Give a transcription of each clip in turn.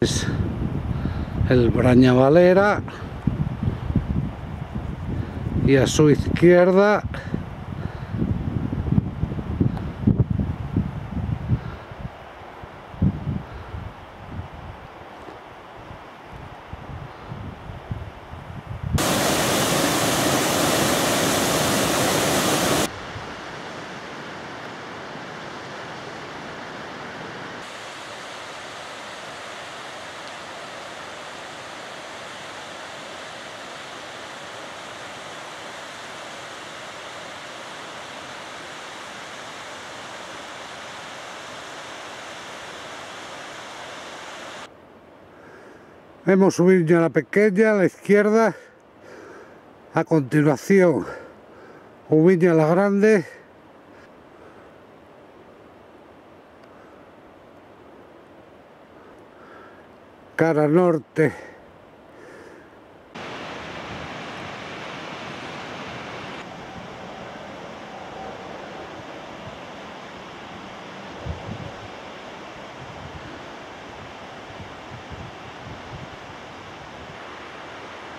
Es el Brañavalera y a su izquierda vemos Ubiña la Pequeña a la izquierda, a continuación Ubiña la Grande, cara norte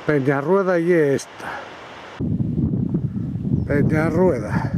Peñarrueda y esta Peñarrueda.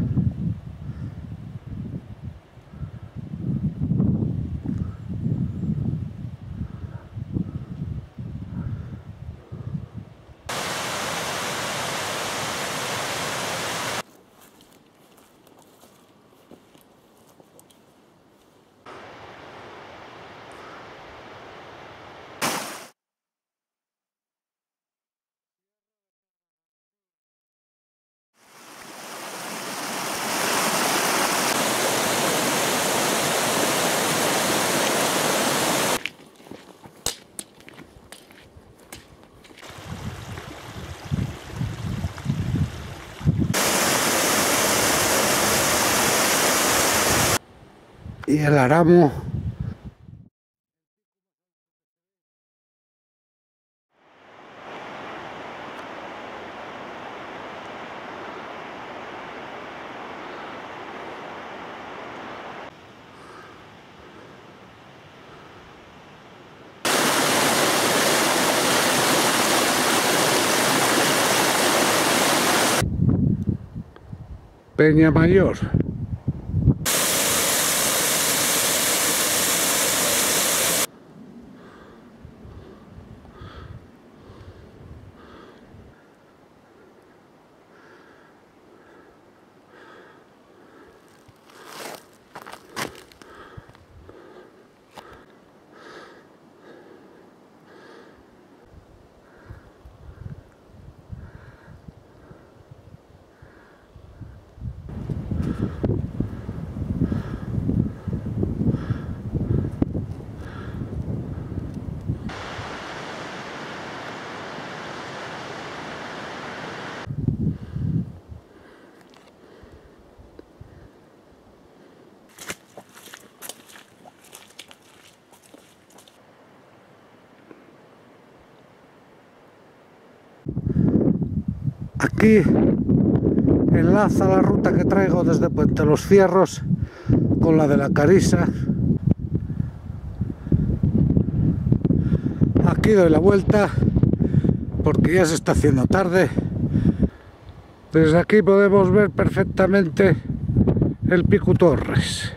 Y el Aramo Peñamayor. Aquí enlaza la ruta que traigo desde Puente Los Fierros con la de la Carisa. Aquí doy la vuelta porque ya se está haciendo tarde. Desde aquí podemos ver perfectamente el Pico Torres.